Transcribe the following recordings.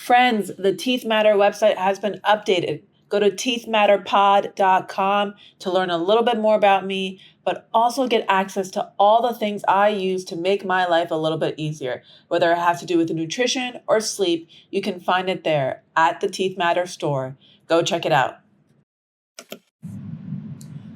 Friends, the Teeth Matter website has been updated. Go to teethmatterpod.com to learn a little bit more about me, but also get access to all the things I use to make my life a little bit easier. Whether it has to do with nutrition or sleep, you can find it there at the Teeth Matter store. Go check it out.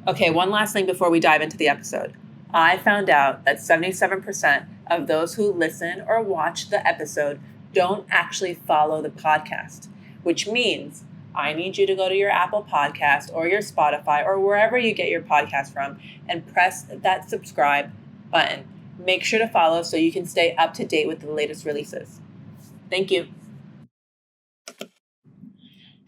Okay, one last thing before we dive into the episode. I found out that 77% of those who listen or watch the episode don't actually follow the podcast, which means I need you to go to your Apple Podcast or your Spotify or wherever you get your podcast from and press that subscribe button. Make sure to follow so you can stay up to date with the latest releases. Thank you.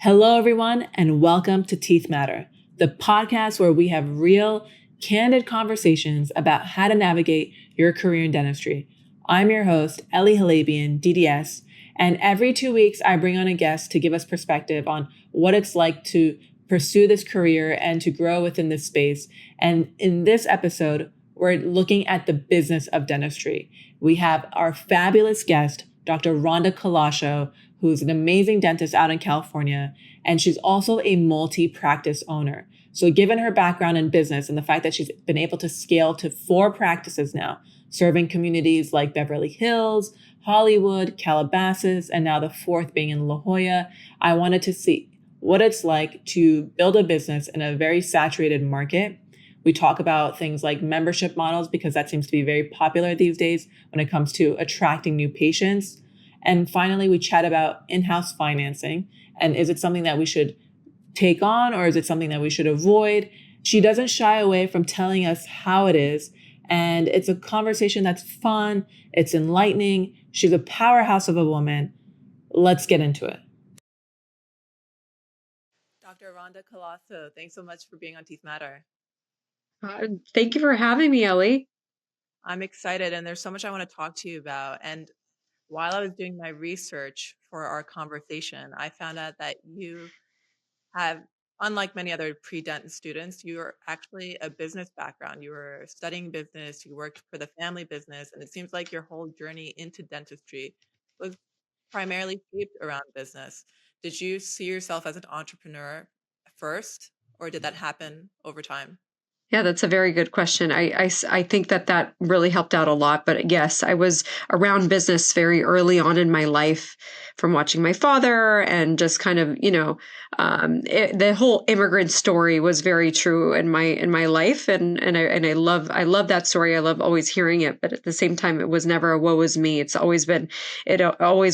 Hello, everyone, and welcome to Teeth Matter, the podcast where we have real, candid conversations about how to navigate your career in dentistry. I'm your host, Ellie Halabian, DDS, and every 2 weeks I bring on a guest to give us perspective on what it's like to pursue this career and to grow within this space. And in this episode, we're looking at the business of dentistry. We have our fabulous guest, Dr. Rhonda Kalasho, who's an amazing dentist out in California, and she's also a multi-practice owner. So given her background in business and the fact that she's been able to scale to 4 practices now, serving communities like Beverly Hills, Hollywood, Calabasas, and now the 4th being in La Jolla, I wanted to see what it's like to build a business in a very saturated market. We talk about things like membership models because that seems to be very popular these days when it comes to attracting new patients. And finally, we chat about in-house financing. And is it something that we should take on or is it something that we should avoid? She doesn't shy away from telling us how it is. And it's a conversation that's fun. It's enlightening. She's a powerhouse of a woman. Let's get into it. Dr. Rhonda Kalasho, thanks so much for being on Teeth Matter. Thank you for having me, Ellie. I'm excited, and there's so much I want to talk to you about. And while I was doing my research for our conversation, I found out that you have, unlike many other pre-dent students, you're actually a business background. You were studying business, you worked for the family business, and it seems like your whole journey into dentistry was primarily shaped around business. Did you see yourself as an entrepreneur first, or did that happen over time? Yeah, that's a very good question. I think that really helped out a lot. But yes, I was around business very early on in my life from watching my father and just kind of, the whole immigrant story was very true in my life. And I love that story. I love always hearing it. But at the same time, it was never a woe is me. It always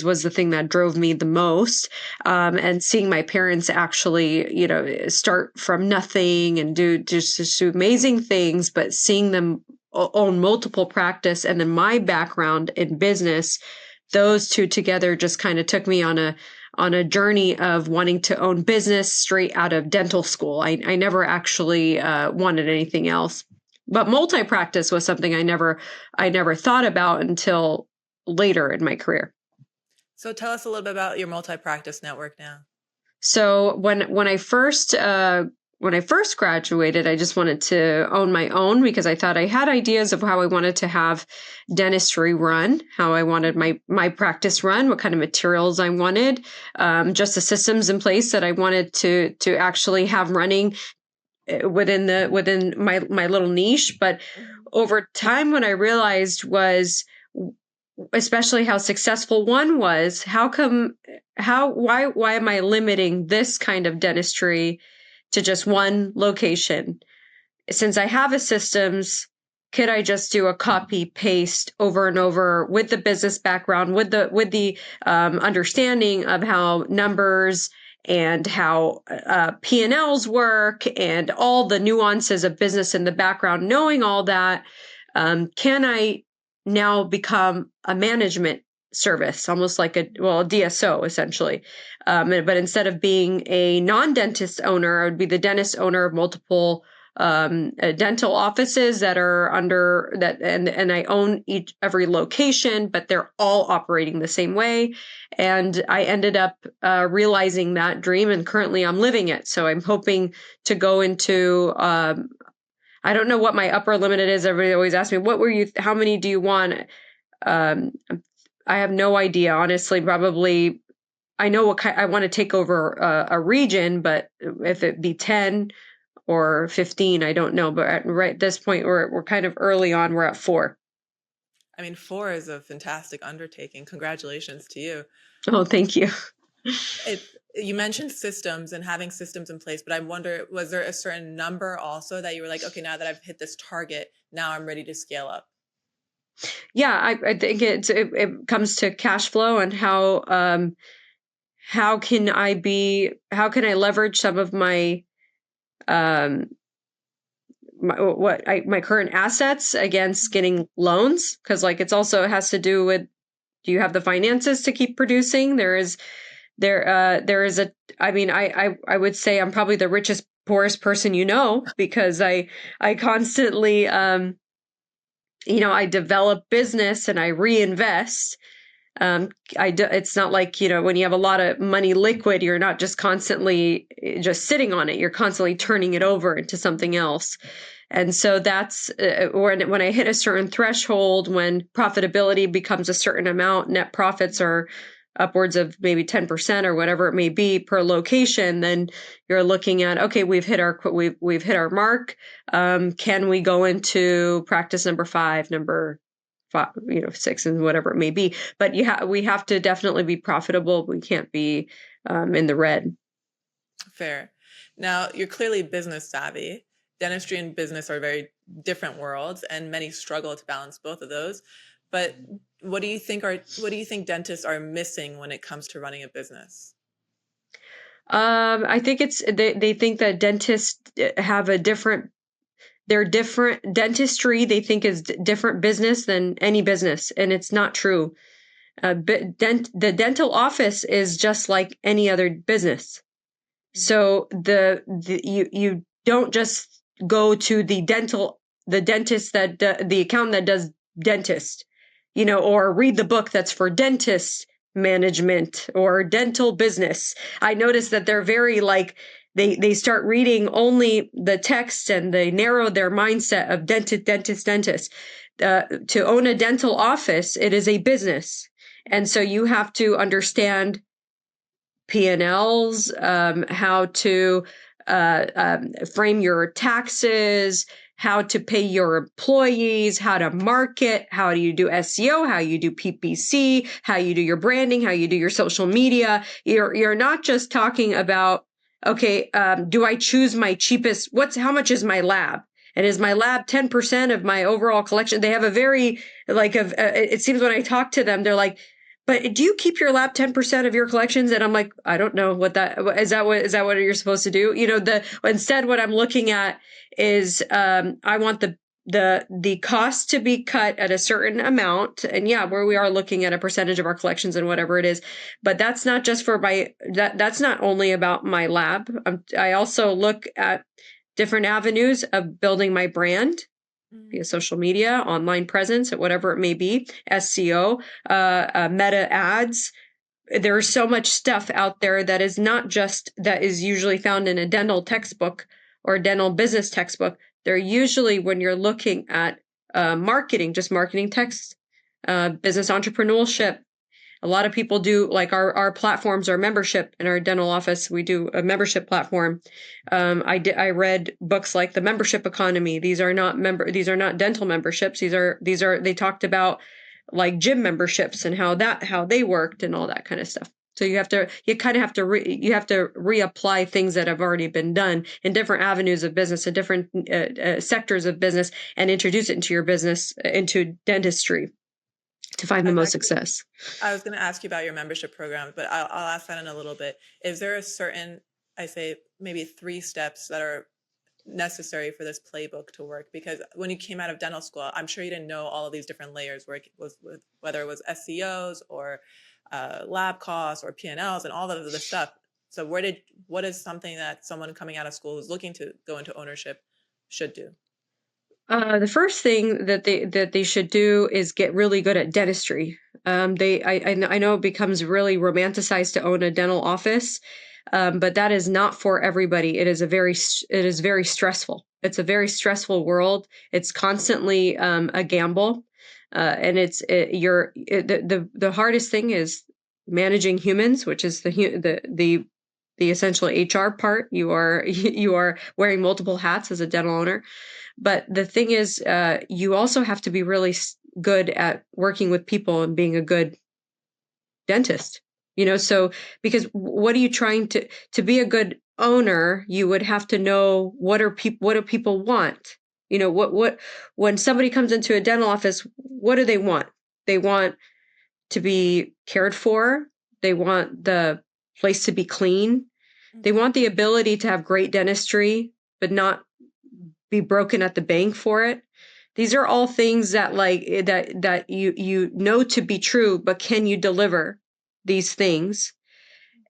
was the thing that drove me the most. And seeing my parents actually, start from nothing and do amazing things, but seeing them own multiple practice and then my background in business, those two together just kind of took me on a journey of wanting to own business straight out of dental school. I never actually wanted anything else, but multi-practice was something I never thought about until later in my career. So tell us a little bit about your multi-practice network now. So when I first graduated, I just wanted to own my own because I thought I had ideas of how I wanted to have dentistry run, how I wanted my practice run, what kind of materials I wanted, just the systems in place that I wanted to actually have running within my little niche. But over time, what I realized was, especially how successful one was, why am I limiting this kind of dentistry to just one location? Since I have a systems, could I just do a copy paste over and over with the business background, with the understanding of how numbers and how P&Ls work and all the nuances of business in the background, knowing all that, can I now become a management service, almost like a DSO essentially. But instead of being a non-dentist owner, I would be the dentist owner of multiple dental offices that are under that, and I own every location, but they're all operating the same way. And I ended up realizing that dream, and currently I'm living it. So I'm hoping to go into I don't know what my upper limit is. Everybody always asks me, how many do you want? I have no idea, honestly, probably I know what I want to take over a region, but if it be 10 or 15, I don't know. But at this point, we're kind of early on. We're at 4. I mean, 4 is a fantastic undertaking. Congratulations to you. Oh, thank you. You mentioned systems and having systems in place, but I wonder, was there a certain number also that you were like, okay, now that I've hit this target, now I'm ready to scale up? Yeah, I think it comes to cash flow and how can I leverage some of my um my current assets against getting loans, because like it's also has to do with, do you have the finances to keep producing? There is a, I mean, I would say I'm probably the richest, poorest person, because I constantly I develop business and I reinvest. It's not like, when you have a lot of money liquid, you're not just constantly just sitting on it. You're constantly turning it over into something else. And so that's when I hit a certain threshold, when profitability becomes a certain amount, net profits are upwards of maybe 10% or whatever it may be per location, then you're looking at, okay, we've hit our mark. Can we go into practice number 5, number 5, 6, and whatever it may be? But we have to definitely be profitable. We can't be in the red. Fair. Now, you're clearly business savvy. Dentistry and business are very different worlds, and many struggle to balance both of those. But what do you think dentists are missing when it comes to running a business? I think they think that dentists have they're different dentistry. They think is different business than any business, and it's not true. The dental office is just like any other business. So you don't just go to the dentist the accountant that does dentist, or read the book that's for dentist management or dental business. I noticed that they're very like, they start reading only the text and they narrow their mindset of dentist. To own a dental office, it is a business. And so you have to understand P&Ls, how to frame your taxes, how to pay your employees, how to market, how do you do SEO, how you do PPC, how you do your branding, how you do your social media. You're not just talking about, okay, do I choose my cheapest? How much is my lab? And is my lab 10% of my overall collection? They have a very, it seems when I talk to them, they're like, but do you keep your lab 10% of your collections? And I'm like, I don't know what that is. Is that what you're supposed to do? Instead, what I'm looking at is, I want the cost to be cut at a certain amount. And yeah, where we are looking at a percentage of our collections and whatever it is, but that's not just that's not only about my lab. I also look at different avenues of building my brand via social media, online presence, whatever it may be, SEO, meta ads. There's so much stuff out there that is usually found in a dental textbook or a dental business textbook. They're usually, when you're looking at marketing, just marketing text, business entrepreneurship. A lot of people do, like our platforms, our membership in our dental office. We do a membership platform. I read books like The Membership Economy. These are not dental memberships. They talked about like gym memberships and how they worked and all that kind of stuff. So you have to reapply things that have already been done in different avenues of business, in different sectors of business, and introduce it into your business, into dentistry, to find the most success. I was going to ask you about your membership program, but I'll ask that in a little bit. Is there a certain, I say maybe 3 steps that are necessary for this playbook to work? Because when you came out of dental school, I'm sure you didn't know all of these different layers, where it was whether it was SEOs or lab costs or P&Ls and all of the stuff. So what is something that someone coming out of school who's looking to go into ownership should do? The first thing that they should do is get really good at dentistry. I know it becomes really romanticized to own a dental office, but that is not for everybody. It is very stressful. It's a very stressful world. It's constantly a gamble, and the hardest thing is managing humans, which is the essential HR part. You are wearing multiple hats as a dental owner. But the thing is, you also have to be really good at working with people and being a good dentist. So because what are you trying to be a good owner, you would have to know what do people want? What when somebody comes into a dental office, what do they want? They want to be cared for. They want the place to be clean. They want the ability to have great dentistry, but not be broken at the bank for it. These are all things that that you know to be true, but can you deliver these things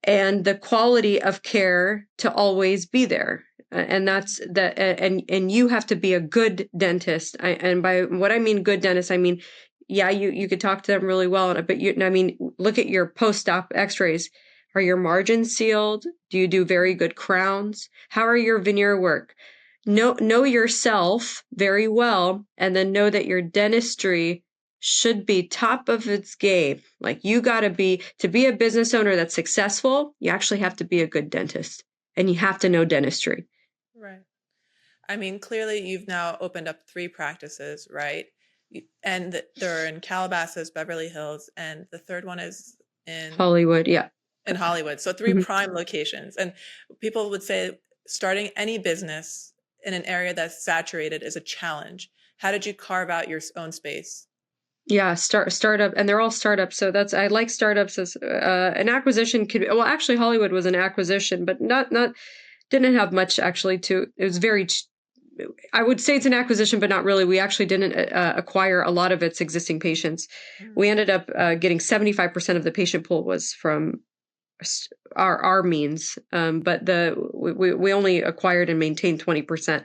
and the quality of care to always be there? And that's that. And you have to be a good dentist. And by what I mean good dentist, I mean, yeah, you could talk to them really well, but look at your post-op x-rays. Are your margins sealed? Do you do very good crowns? How are your veneer work? Know yourself very well, and then know that your dentistry should be top of its game. Like you got to be a business owner that's successful, you actually have to be a good dentist and you have to know dentistry. Right. I mean, clearly you've now opened up 3 practices, right? And they're in Calabasas, Beverly Hills, and the third one is in Hollywood. Yeah. In Hollywood. So 3 prime locations. And people would say starting any business in an area that's saturated is a challenge. How did you carve out your own space? Yeah, startup, and they're all startups. So I like startups as an acquisition could. Well, actually, Hollywood was an acquisition, but not didn't have much actually. It was very. I would say it's an acquisition, but not really. We actually didn't acquire a lot of its existing patients. We ended up getting 75% of the patient pool was from our means, but we only acquired and maintained 20%.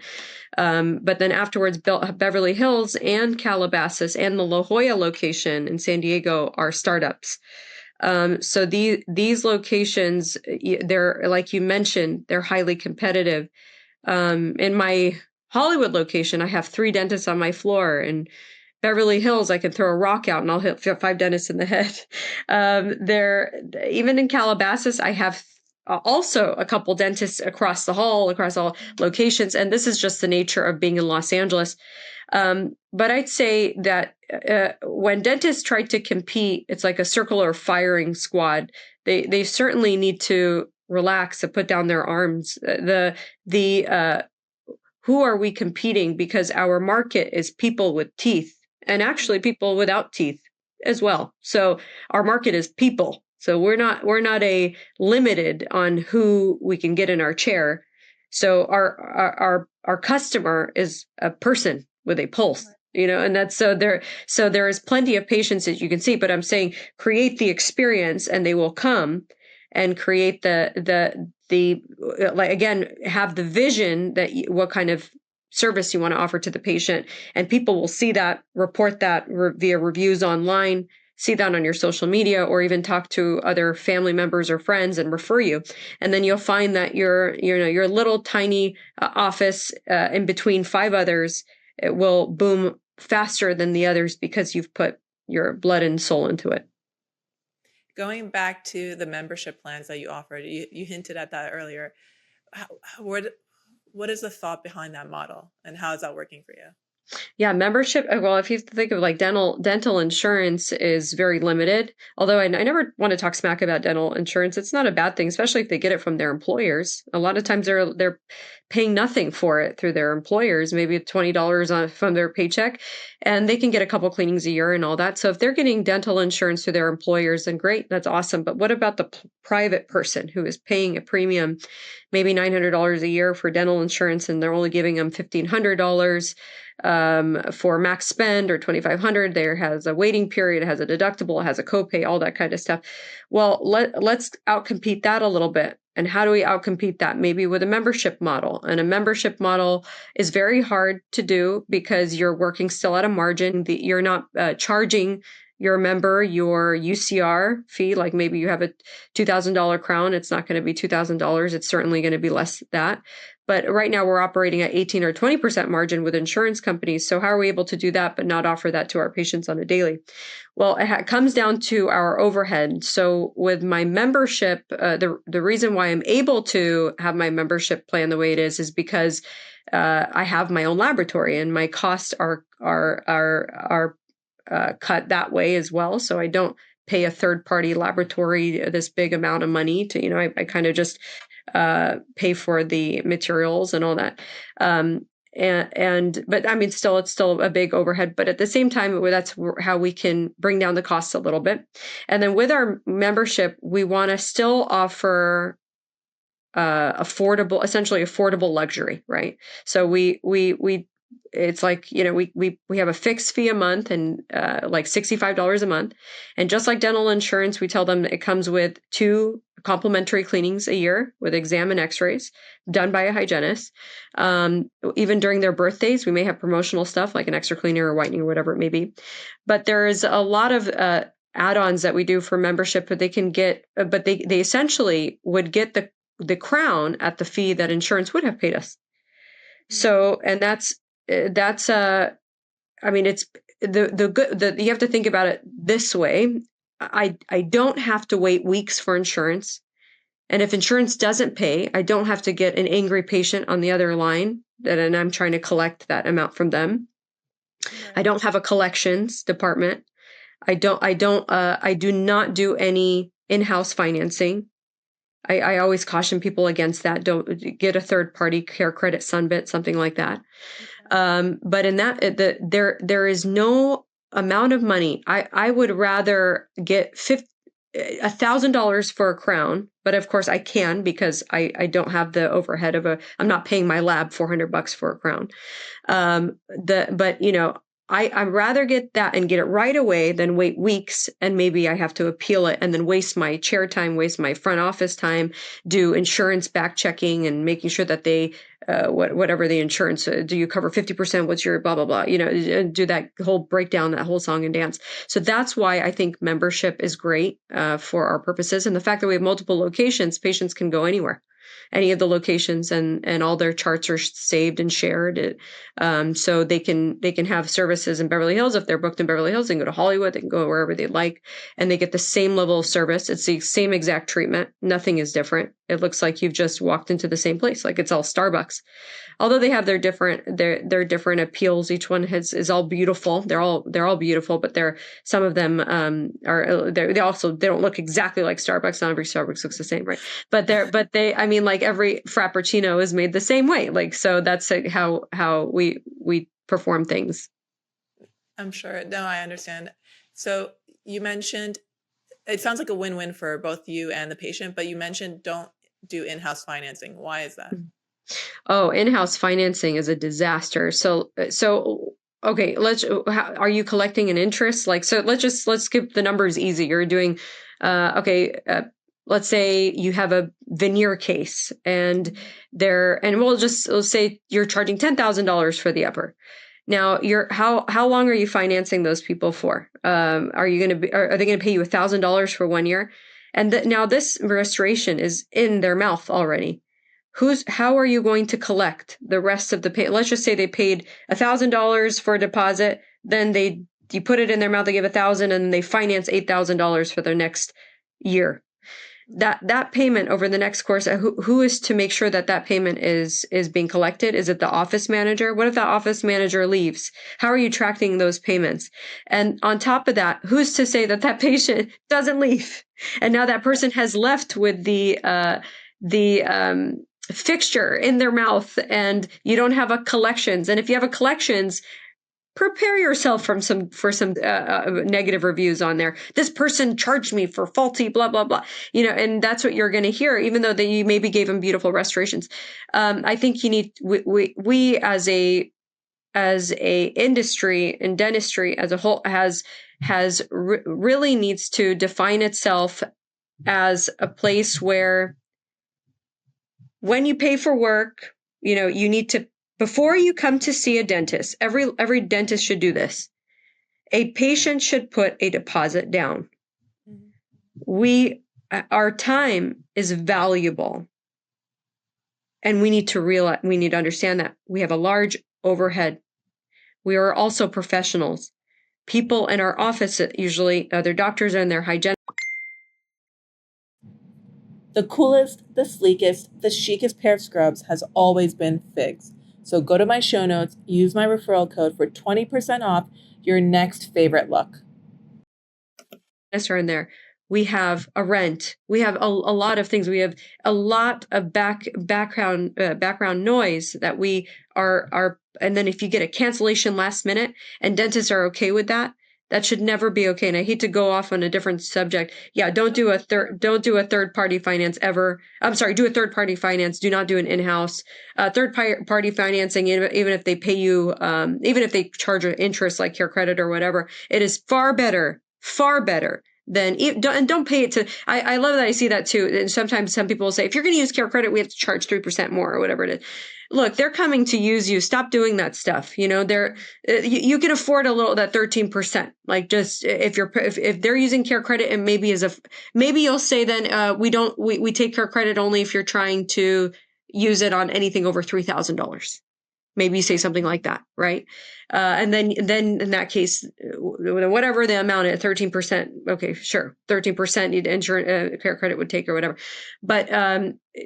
But then afterwards, built Beverly Hills and Calabasas and the La Jolla location in San Diego are startups. So these locations, they're like you mentioned, they're highly competitive. In my Hollywood location, I have 3 dentists on my floor, and Beverly Hills, I can throw a rock out and I'll hit 5 dentists in the head. Even in Calabasas, I have also a couple dentists across the hall, across all locations. And this is just the nature of being in Los Angeles. But I'd say that when dentists try to compete, it's like a circular firing squad. They certainly need to relax and put down their arms. Who are we competing? Because our market is people with teeth, and actually people without teeth as well. So our market is people. So we're not a limited on who we can get in our chair. So our customer is a person with a pulse, and that's so there is plenty of patients that you can see, but I'm saying create the experience and they will come, and create the like, again, have the vision that what kind of service you want to offer to the patient, and people will see that, report that via reviews online, see that on your social media, or even talk to other family members or friends and refer you. And then you'll find that your little tiny office in between 5 others, it will boom faster than the others because you've put your blood and soul into it. Going back to the membership plans that you offered, you hinted at that earlier. What is the thought behind that model, and how is that working for you? Yeah, membership. Well, if you think of like dental insurance is very limited. Although I never want to talk smack about dental insurance. It's not a bad thing, especially if they get it from their employers. A lot of times they're paying nothing for it through their employers, maybe $20 from their paycheck, and they can get a couple cleanings a year and all that. So if they're getting dental insurance through their employers, then great, that's awesome. But what about the private person who is paying a premium, maybe $900 a year for dental insurance, and they're only giving them $1,500? For max spend, or $2,500, there has a waiting period, it has a deductible, it has a copay, all that kind of stuff. Well, let's outcompete that a little bit. And how do we outcompete that? Maybe with a membership model. And a membership model is very hard to do because you're working still at a margin. You're not charging your member your UCR fee. Like maybe you have a $2,000 crown. It's not going to be $2,000. It's certainly going to be less than that. But right now we're operating at 18 or 20% margin with insurance companies. So how are we able to do that, but not offer that to our patients on a daily? Well, it comes down to our overhead. So with my membership, the reason why I'm able to have my membership plan the way it is because I have my own laboratory, and my costs are cut that way as well. So I don't pay a third party laboratory this big amount of money to, I kind of just pay for the materials and all that. But I mean, it's still a big overhead, but at the same time, that's how we can bring down the costs a little bit. And then with our membership, we want to still offer essentially affordable luxury, right? So we it's like, we have a fixed fee a month, and like $65 a month. And just like dental insurance, we tell them it comes with 2 complimentary cleanings a year with exam and x-rays done by a hygienist. Even during their birthdays, we may have promotional stuff like an extra cleaner or whitening or whatever it may be. But there is a lot of add-ons that we do for membership that they can get, but they essentially would get the crown at the fee that insurance would have paid us. So, and it's the good, you have to think about it this way. I don't have to wait weeks for insurance. And if insurance doesn't pay, I don't have to get an angry patient on the other line and I'm trying to collect that amount from them. Right. I don't have a collections department. I do not do any in-house financing. I always caution people against that. Don't get a third party care credit, Sunbit, something like that. Okay. But in that, there is no amount of money. I would rather get $1,000 for a crown, but of course I can because I don't have the overhead I'm not paying my lab $400 for a crown. I'd rather get that and get it right away than wait weeks and maybe I have to appeal it and then waste my chair time, waste my front office time, do insurance back checking and making sure that they, whatever the insurance, do you cover 50%? What's your blah, blah, blah, do that whole breakdown, that whole song and dance. So that's why I think membership is great for our purposes. And the fact that we have multiple locations, patients can go anywhere. Any of the locations and all their charts are saved and shared. So they can have services in Beverly Hills. If they're booked in Beverly Hills, they can go to Hollywood, they can go wherever they like, and they get the same level of service. It's the same exact treatment. Nothing is different. It looks like you've just walked into the same place. Like it's all Starbucks. Although they have their different appeals. Each one is all beautiful. They're all beautiful, but some of them they don't look exactly like Starbucks. Not every Starbucks looks the same, right? But like every Frappuccino is made the same way. Like, so that's how we perform things. I'm sure. No, I understand. So you mentioned, it sounds like a win-win for both you and the patient, but you mentioned don't do in-house financing. Why is that? Oh, in-house financing is a disaster. So okay, are you collecting an interest? let's keep the numbers easy. You're doing, let's say you have a veneer case and let's say you're charging $10,000 for the upper. Now how long are you financing those people for? Are they going to pay you $1,000 for 1 year? And now this restoration is in their mouth already. How are you going to collect the rest of the pay? Let's just say they paid $1,000 for a deposit. Then you put it in their mouth, they give $1,000 and they finance $8,000 for their next year. That payment over the next course, who is to make sure that payment is being collected? Is it the office manager? What if that office manager leaves? How are you tracking those payments? And on top of that, who's to say that patient doesn't leave? And now that person has left with the fixture in their mouth and you don't have a collections. And if you have a collections, prepare yourself for some negative reviews on there. This person charged me for faulty blah, blah, blah, and that's what you're going to hear, even though that you maybe gave them beautiful restorations. I think we as a industry and dentistry as a whole really needs to define itself as a place where when you pay for work, you need to, before you come to see a dentist, every dentist should do this. A patient should put a deposit down. Our time is valuable. And we need to understand that we have a large overhead. We are also professionals. People in our office, usually their doctors and their hygienists. The coolest, the sleekest, the chicest pair of scrubs has always been Figs. So go to my show notes, use my referral code for 20% off your next favorite look. Are in there. We have a rent. We have a lot of things. We have a lot of background noise that we are. And then if you get a cancellation last minute, and dentists are okay with that, that should never be okay. And I hate to go off on a different subject. Yeah, don't do a third party finance ever. I'm sorry, do a third party finance. Do not do an in-house third party financing. Even if they pay you, even if they charge an interest like CareCredit or whatever, it is far better than, and don't pay it to, I love that I see that too. And sometimes some people will say, if you're going to use CareCredit, we have to charge 3% more or whatever it is. Look, they're coming to use you. Stop doing that stuff. You know, you can afford that 13%. Like just if they're using CareCredit, and maybe you'll say then, we take CareCredit only if you're trying to use it on anything over $3,000. Maybe you say something like that, right? And then in that case, whatever the amount at 13%, okay, sure, 13% CareCredit would take or whatever. But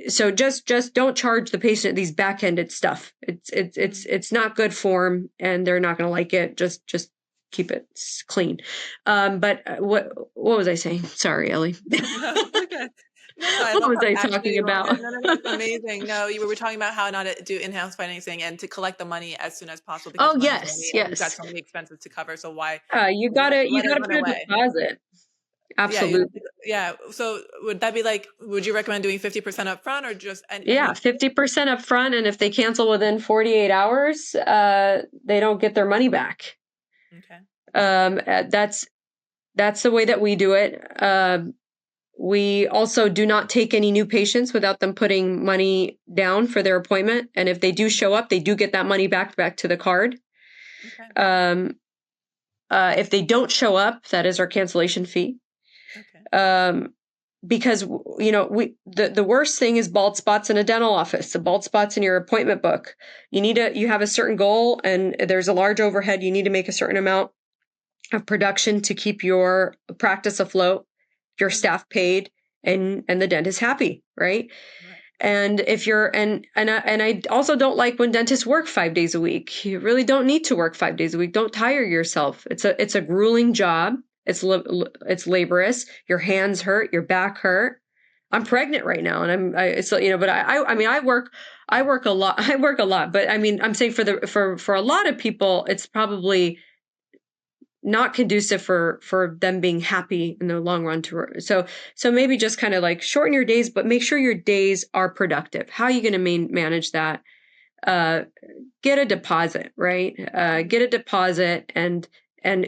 so just don't charge the patient these back-ended stuff. It's not good for them, and they're not going to like it. Just keep it clean. But what was I saying? Sorry, Ellie. Okay. No, What was I talking about? No, it's amazing. No, you were talking about how not to do in-house financing and to collect the money as soon as possible. Because Yes. You've got so many expenses to cover. So why? You gotta put a deposit. Absolutely. Yeah. So would that be like, would you recommend doing 50% up front or just? 50% up front. And if they cancel within 48 hours, they don't get their money back. Okay. That's the way that we do it. We also do not take any new patients without them putting money down for their appointment. And if they do show up, they do get that money back to the card. Okay. If they don't show up, that is our cancellation fee. Okay. Because the worst thing is bald spots in a dental office, the bald spots in your appointment book. You have a certain goal, and there's a large overhead. You need to make a certain amount of production to keep your practice afloat, your staff paid, and the dentist happy, right? And if you're and I also don't like when dentists work 5 days a week. You really don't need to work 5 days a week. Don't tire yourself. It's a grueling job. It's laborious. Your hands hurt. Your back hurt. I'm pregnant right now, and but I work a lot. I work a lot, but I mean, I'm saying for a lot of people, it's probably not conducive for them being happy in the long run. So maybe just kind of like shorten your days, but make sure your days are productive. How are you going to manage that? Get a deposit, right? Get a deposit and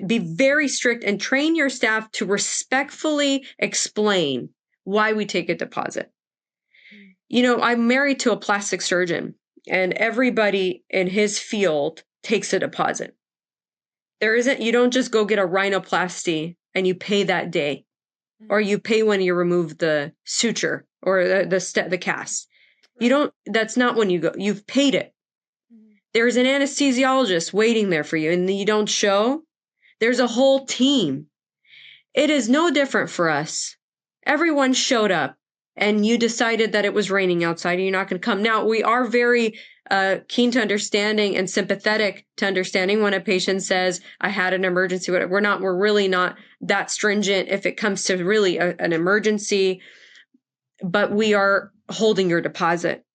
be very strict, and train your staff to respectfully explain why we take a deposit. I'm married to a plastic surgeon, and everybody in his field takes a deposit. You don't just go get a rhinoplasty and you pay that day, or you pay when you remove the suture or the cast. That's not when you go. You've paid it. There's an anesthesiologist waiting there for you, and you don't show. There's a whole team. It is no different for us. Everyone showed up, and you decided that it was raining outside and you're not going to come. Now, we are very keen to understanding and sympathetic to understanding when a patient says, I had an emergency. We're really not that stringent if it comes to really an emergency, but we are holding your deposit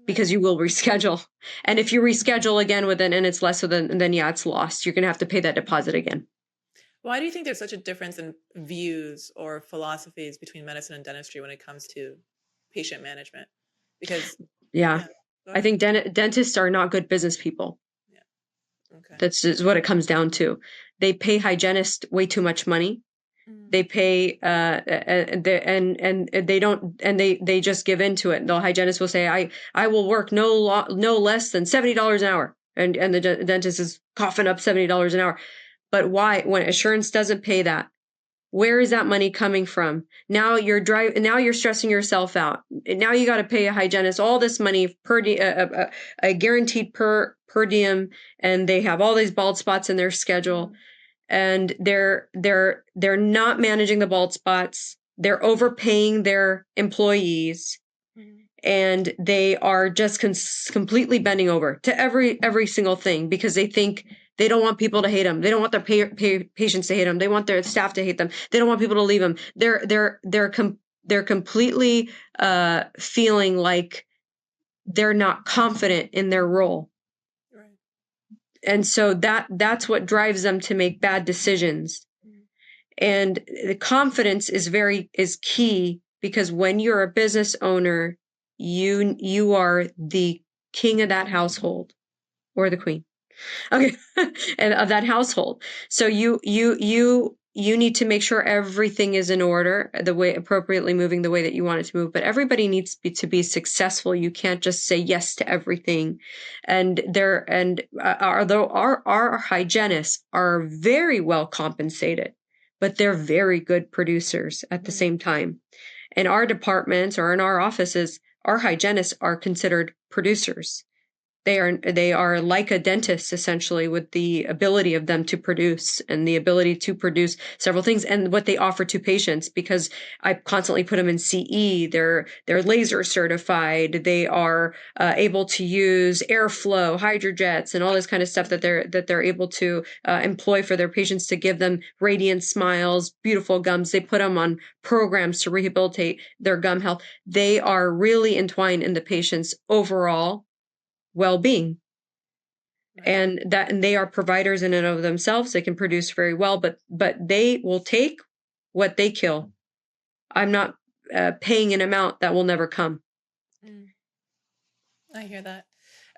because you will reschedule. And if you reschedule again and it's less than, then it's lost. You're going to have to pay that deposit again. Why do you think there's such a difference in views or philosophies between medicine and dentistry when it comes to patient management? Because I think dentists are not good business people. Yeah. Okay. That's just what it comes down to. They pay hygienists way too much money. They pay and they don't, and they just give into it. The hygienist will say, I will work no less than $70 an hour, and the dentist is coughing up $70 an hour. But why? When insurance doesn't pay that, Where is that money coming from? Now you're stressing yourself out. Now you got to pay a hygienist all this money a guaranteed per diem, and they have all these bald spots in their schedule, and they're not managing the bald spots. They're overpaying their employees, and they are just completely bending over to every single thing because they think they don't want people to hate them. They don't want their patients to hate them. They want their staff to hate them. They don't want people to leave them. They're completely feeling like they're not confident in their role. Right. And so that's what drives them to make bad decisions. And the confidence is key, because when you're a business owner, you are the king of that household, or the queen. Okay. And of that household. So you need to make sure everything is in order, appropriately moving the way that you want it to move. But everybody needs to be successful. You can't just say yes to everything. And although our hygienists are very well compensated, but they're very good producers at the same time. In our departments or in our offices, our hygienists are considered producers. They are like a dentist, essentially, with the ability of them to produce and the ability to produce several things, and what they offer to patients, because I constantly put them in CE. They're laser certified. They are able to use airflow, hydrojets, and all this kind of stuff that they're able to employ for their patients to give them radiant smiles, beautiful gums. They put them on programs to rehabilitate their gum health. They are really entwined in the patient's overall well-being. Right. And they are providers in and of themselves. They can produce very well, but they will take what they kill. I'm not paying an amount that will never come. I hear that.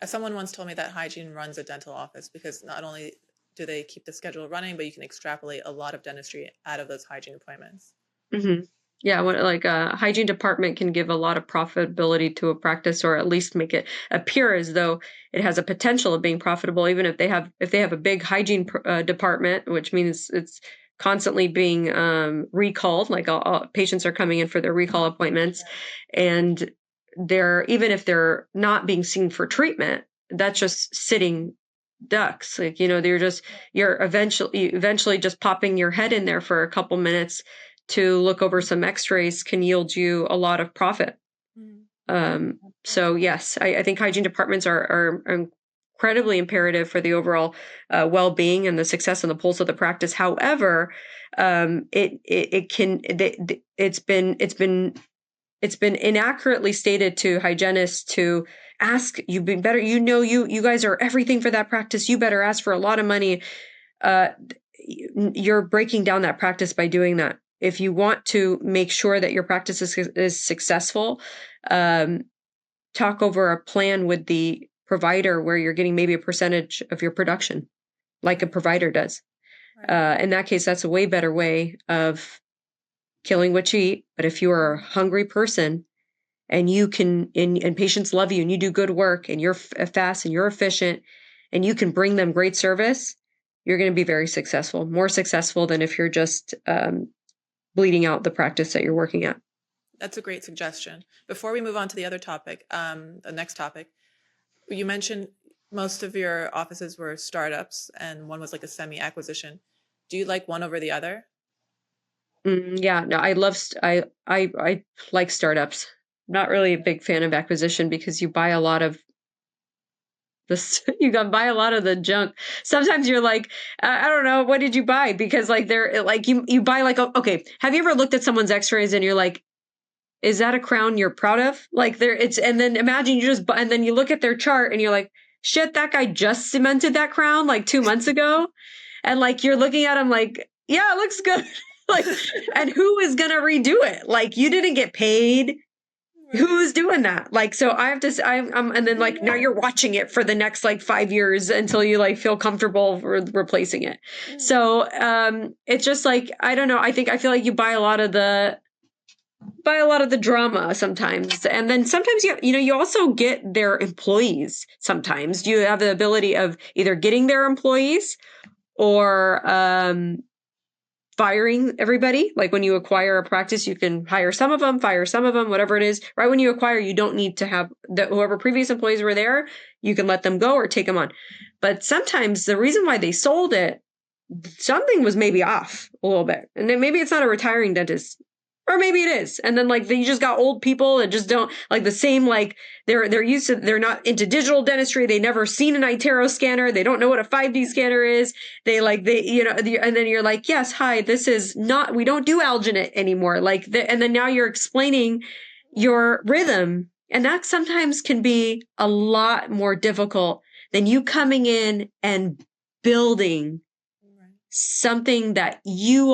Someone once told me that hygiene runs a dental office, because not only do they keep the schedule running, but you can extrapolate a lot of dentistry out of those hygiene appointments. Mm-hmm. Yeah, like a hygiene department can give a lot of profitability to a practice, or at least make it appear as though it has a potential of being profitable, even if they have a big hygiene department, which means it's constantly being recalled. Like all patients are coming in for their recall appointments, and even if they're not being seen for treatment, that's just sitting ducks. Like, you're eventually just popping your head in there for a couple minutes to look over some x-rays can yield you a lot of profit. So yes, I think hygiene departments are incredibly imperative for the overall well-being and the success and the pulse of the practice. However, it's been inaccurately stated to hygienists to ask, you guys are everything for that practice. You better ask for a lot of money. You're breaking down that practice by doing that. If you want to make sure that your practice is successful, talk over a plan with the provider where you're getting maybe a percentage of your production, like a provider does. Right. In that case, that's a way better way of killing what you eat. But if you are a hungry person and you can, and patients love you and you do good work and you're fast and you're efficient and you can bring them great service, you're going to be very successful, more successful than if you're just bleeding out the practice that you're working at. That's a great suggestion. Before we move on to the other topic, the next topic, you mentioned most of your offices were startups and one was like a semi-acquisition. Do you like one over the other? Yeah, no, I like startups. I'm not really a big fan of acquisition because you buy a lot of you buy a lot of the junk. Sometimes you're like, I don't know, what did you buy? Because like they're like, you buy like, okay, have you ever looked at someone's x-rays and you're like, is that a crown you're proud of? Like and then imagine you just, and then you look at their chart and you're like, shit, that guy just cemented that crown like 2 months ago. And like, you're looking at him like, yeah, it looks good. Like, and who is going to redo it? Like, you didn't get paid. Who's doing that? Like, so I have to, and then like, now you're watching it for the next like 5 years until you like feel comfortable replacing it. So, it's just like, I don't know. I feel like you buy a lot of the drama sometimes. And then sometimes you also get their employees. Sometimes you have the ability of either getting their employees or, firing everybody. Like when you acquire a practice, you can hire some of them, fire some of them, whatever it is. Right when you acquire, you don't need to have whoever previous employees were there, you can let them go or take them on. But sometimes the reason why they sold it, something was maybe off a little bit. And then maybe it's not a retiring dentist. Or maybe it is. And then like you just got old people that just don't like the same, like they're used to, they're not into digital dentistry. They never seen an iTero scanner. They don't know what a 5D scanner is. And then you're like, yes, hi, this is not, we don't do alginate anymore. And then now you're explaining your rhythm. And that sometimes can be a lot more difficult than you coming in and building something that you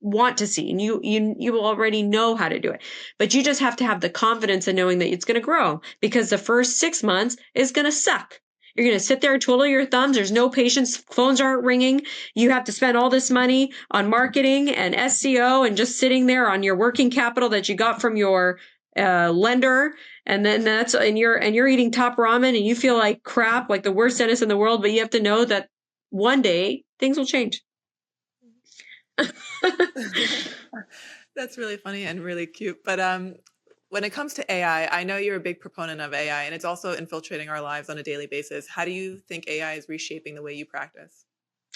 want to see and you already know how to do it, but you just have to have the confidence in knowing that it's going to grow, because the first 6 months is going to suck. You're going to sit there and twiddle your thumbs. There's no patients. Phones aren't ringing. You have to spend all this money on marketing and SEO and just sitting there on your working capital that you got from your lender. And then you're eating top ramen and you feel like crap, like the worst dentist in the world. But you have to know that one day things will change. That's really funny and really cute. But when it comes to AI, I know you're a big proponent of AI, and it's also infiltrating our lives on a daily basis. How do you think AI is reshaping the way you practice?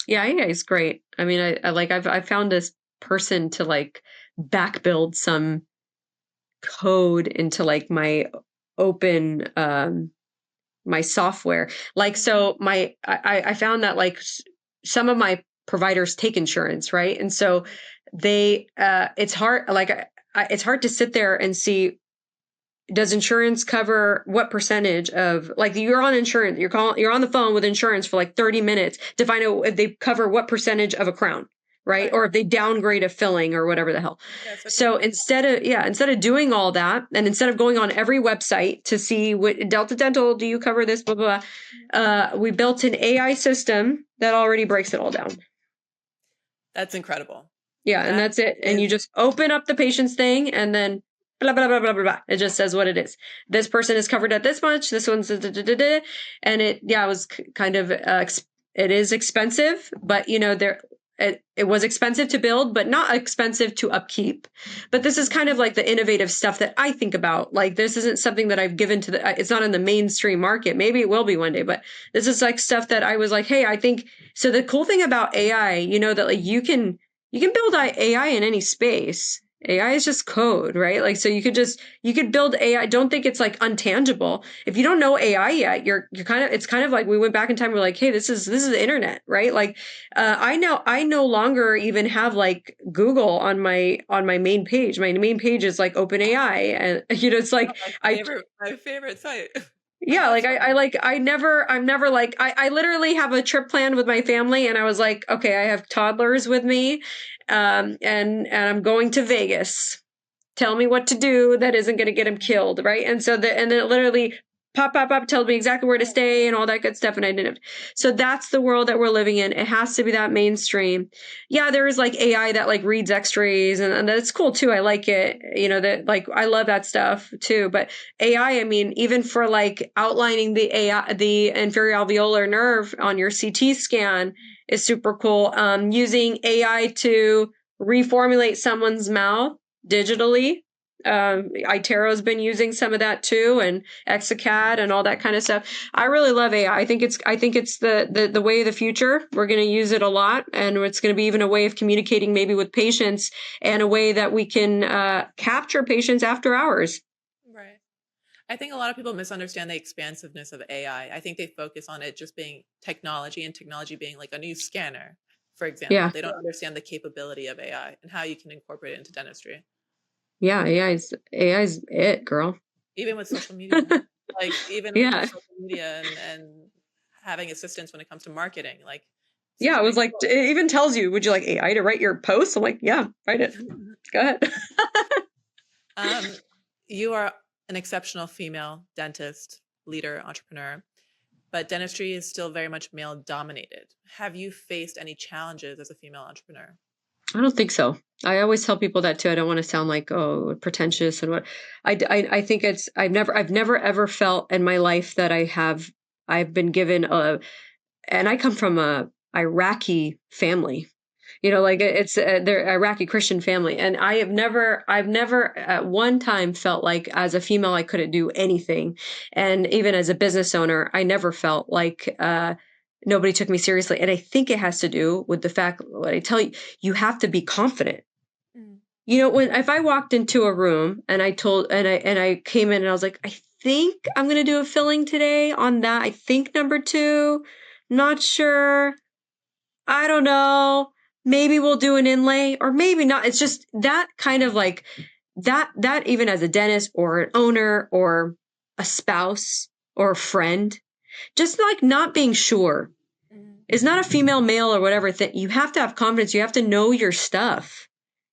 Yeah, AI is great. I mean, I found this person to like back build some code into like my open my software. Like, so I found that like some of my providers take insurance, right? And so it's hard, it's hard to sit there and see, does insurance cover what percentage of, like, you're on insurance, you're on the phone with insurance for like 30 minutes to find out if they cover what percentage of a crown, right? Or if they downgrade a filling or whatever the hell. Yeah, so instead of doing all that, and instead of going on every website to see what Delta Dental, do you cover this, blah, blah, blah, we built an AI system that already breaks it all down. That's incredible. Yeah. And that's it. And you just open up the patient's thing and then blah, blah, blah, blah, blah, blah. It just says what it is. This person is covered at this much. This one's and it was kind of, it is expensive, but it was expensive to build, but not expensive to upkeep. But this is kind of like the innovative stuff that I think about. Like, this isn't something that I've given to it's not in the mainstream market. Maybe it will be one day, but this is like stuff that I was like, hey, I think, so the cool thing about AI, that like you can build AI in any space. AI is just code, right? Like, so you could build AI. Don't think it's like untangible. If you don't know AI yet, it's kind of like we went back in time. We're like, hey, this is the internet, right? Like, I no longer even have like Google on my main page. My main page is like OpenAI, and it's like my favorite site. Yeah, like I'm never like, I literally have a trip planned with my family, and I was like, okay, I have toddlers with me, and I'm going to Vegas. Tell me what to do that isn't going to get him killed, right? And so and then it literally pop, tells me exactly where to stay and all that good stuff, and I didn't. So that's the world that we're living in. It has to be that mainstream. Yeah, there is like AI that like reads X-rays, and that's cool too. I like it. That like I love that stuff too. But AI, I mean, even for like outlining the inferior alveolar nerve on your CT scan is super cool. Using AI to reformulate someone's mouth digitally. iTero's been using some of that too, and Exocad and all that kind of stuff. I really love AI. I think it's the way of the future. We're going to use it a lot, and it's going to be even a way of communicating maybe with patients, and a way that we can capture patients after hours. Right. I think a lot of people misunderstand the expansiveness of AI. I think they focus on it just being technology, and technology being like a new scanner, for example. Yeah. They don't understand the capability of AI and how you can incorporate it into dentistry. Yeah, AI's it, girl. Even with social media, like with social media and having assistance when it comes to marketing, like. Yeah, it was like, it even tells you, would you like AI to write your post? I'm like, yeah, write it. Go ahead. You are an exceptional female dentist, leader, entrepreneur, but dentistry is still very much male dominated. Have you faced any challenges as a female entrepreneur? I don't think so. I always tell people that too. I don't want to sound like, oh, pretentious and what. I think I've never ever felt in my life that I've been given and I come from Iraqi family. Like it's they're Iraqi Christian family. And I've never at one time felt like as a female, I couldn't do anything. And even as a business owner, I never felt like, nobody took me seriously. And I think it has to do with the fact, what I tell you, you have to be confident. If I walked into a room and I came in and I was like, I think I'm going to do a filling today on that. I think number 2, not sure. I don't know. Maybe we'll do an inlay or maybe not. It's just that kind of like that even as a dentist or an owner or a spouse or a friend, just like not being sure is not a female, male or whatever thing. You have to have confidence. You have to know your stuff.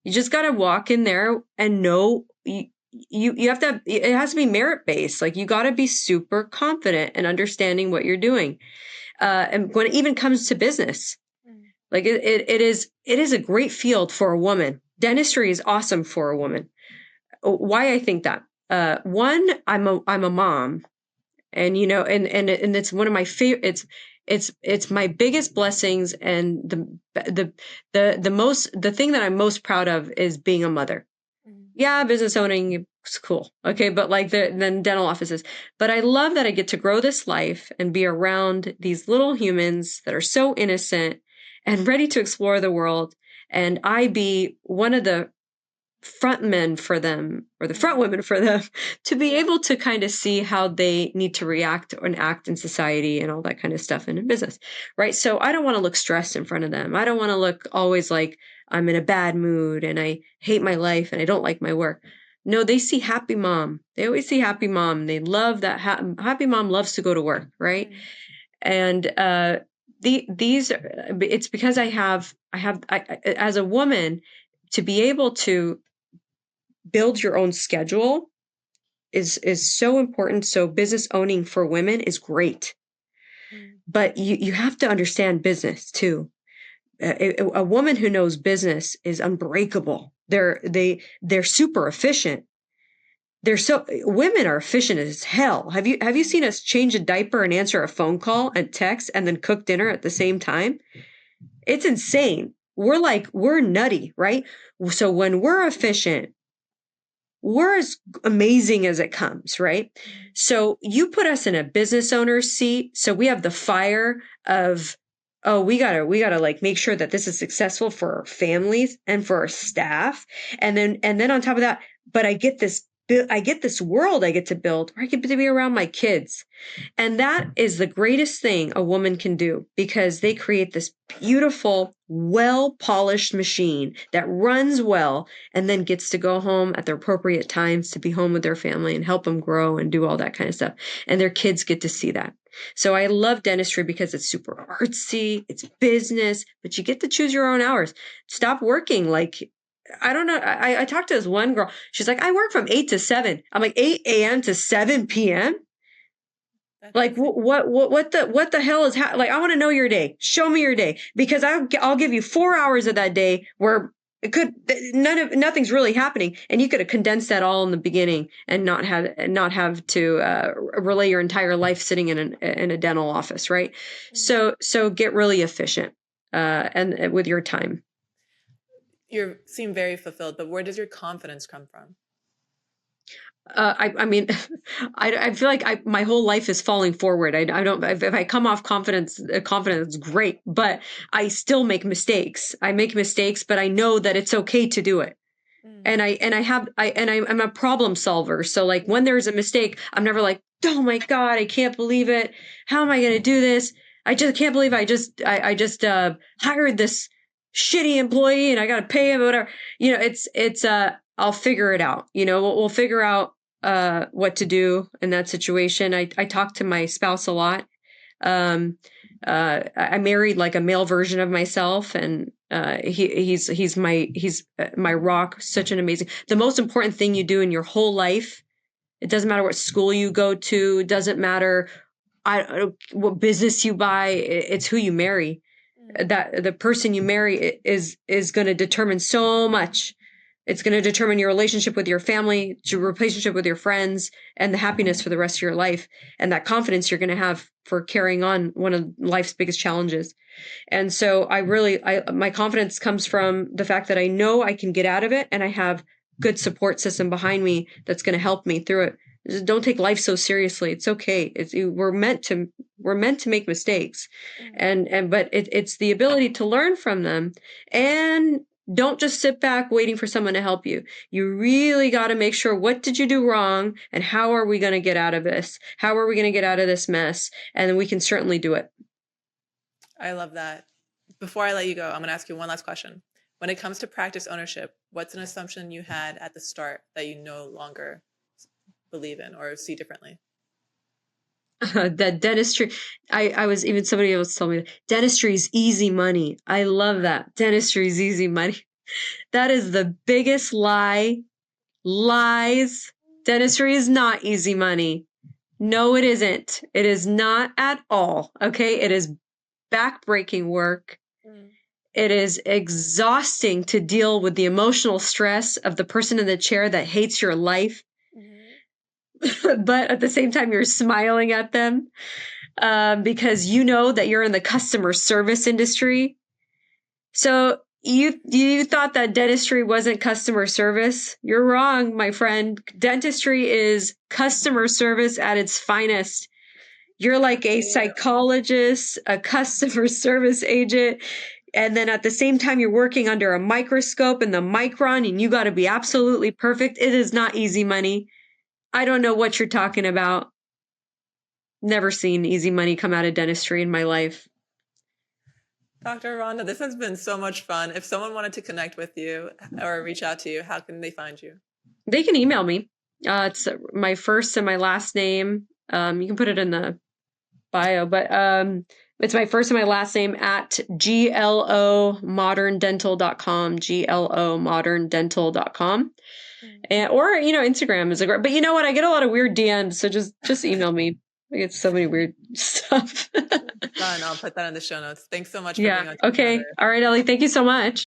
You just got to walk in there and know you have to it has to be merit based. Like you got to be super confident and understanding what you're doing. And when it even comes to business, like it is a great field for a woman. Dentistry is awesome for a woman. Why I think that? One, I'm a mom, and and it's one of my favorite. It's my biggest blessings, and the thing that I'm most proud of is being a mother. Yeah, business owning is cool. Okay, but like then dental offices. But I love that I get to grow this life and be around these little humans that are so innocent and ready to explore the world. And I be one of the front men for them or the front women for them to be able to kind of see how they need to react and act in society and all that kind of stuff in business. Right. So I don't want to look stressed in front of them. I don't want to look always like I'm in a bad mood and I hate my life and I don't like my work. No, they see happy mom. They always see happy mom. They love that happy mom loves to go to work. Right. And, it's because I as a woman to be able to build your own schedule is so important. So business owning for women is great, but you have to understand business too. A woman who knows business is unbreakable. They're super efficient. Women are efficient as hell. Have you seen us change a diaper and answer a phone call and text and then cook dinner at the same time? It's insane. We're nutty, right? So when we're efficient, we're as amazing as it comes, right? So you put us in a business owner's seat. So we have the fire of, oh, we gotta like make sure that this is successful for our families and for our staff. And then on top of that, but I get this world I get to build where I get to be around my kids. And that is the greatest thing a woman can do because they create this beautiful, well-polished machine that runs well and then gets to go home at the appropriate times to be home with their family and help them grow and do all that kind of stuff. And their kids get to see that. So I love dentistry because it's super artsy, it's business, but you get to choose your own hours. Stop working like I don't know. I talked to this one girl. She's like, I work from 8 to 7. I'm like, 8 a.m. to 7 p.m.? Like what the hell is like? I want to know your day. Show me your day because I'll give you 4 hours of that day where nothing's really happening, and you could have condensed that all in the beginning and not have to relay your entire life sitting in a dental office, right? So get really efficient and with your time. You seem very fulfilled, but where does your confidence come from? I mean, I feel like my whole life is falling forward. I don't, if I come off confidence, it's great, but I still make mistakes. I make mistakes, but I know that it's okay to do it. And I'm a problem solver. So like when there's a mistake, I'm never like, oh my God, I can't believe it. How am I going to do this? I just can't believe I just hired this shitty employee and I got to pay him or whatever. I'll figure it out. We'll figure out what to do in that situation. I talk to my spouse a lot. I married like a male version of myself, and he's my rock. Such an amazing. The most important thing you do in your whole life. It doesn't matter what school you go to. It doesn't matter what business you buy. It's who you marry. That the person you marry is going to determine so much It's going to determine your relationship with your family, your relationship with your friends, and the happiness for the rest of your life, and that confidence you're going to have for carrying on one of life's biggest challenges. And so my confidence comes from the fact that I know I can get out of it, and I have good support system behind me that's going to help me through it. Just don't take life so seriously. It's okay. We're meant to make mistakes, but it's the ability to learn from them, and don't just sit back waiting for someone to help you. You really got to make sure, what did you do wrong, and how are we going to get out of this? How are we going to get out of this mess? And then we can certainly do it. I love that. Before I let you go, I'm going to ask you one last question. When it comes to practice ownership, what's an assumption you had at the start that you no longer believe in or see differently? That dentistry, I was, even somebody else told me, dentistry is easy money. I love that. Dentistry is easy money. That is the biggest lies. Dentistry is not easy money. No, it isn't. It is not at all. Okay. It is backbreaking work. It is exhausting to deal with the emotional stress of the person in the chair that hates your life. But at the same time, you're smiling at them because you know that you're in the customer service industry. So you thought that dentistry wasn't customer service? You're wrong, my friend. Dentistry is customer service at its finest. You're like a psychologist, a customer service agent, and then at the same time, you're working under a microscope and the micron, and you got to be absolutely perfect. It is not easy money. I don't know what you're talking about. Never seen easy money come out of dentistry in my life. Dr. Rhonda, this has been so much fun. If someone wanted to connect with you or reach out to you, how can they find you? They can email me. It's my first and my last name. You can put it in the bio, but it's my first and my last name at glomoderndental.com, glomoderndental.com. And, or, Instagram is a great, but you know what? I get a lot of weird DMs. So just email me. I get so many weird stuff. Done. I'll put that in the show notes. Thanks so much for being on. Okay. All right, Ellie. Thank you so much.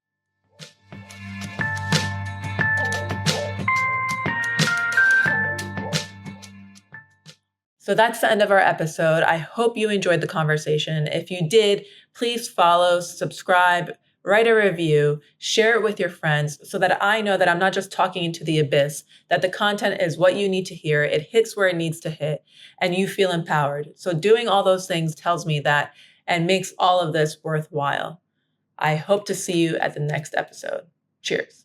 So that's the end of our episode. I hope you enjoyed the conversation. If you did, please follow, subscribe, write a review, share it with your friends so that I know that I'm not just talking into the abyss, that the content is what you need to hear. It hits where it needs to hit and you feel empowered. So doing all those things tells me that and makes all of this worthwhile. I hope to see you at the next episode. Cheers.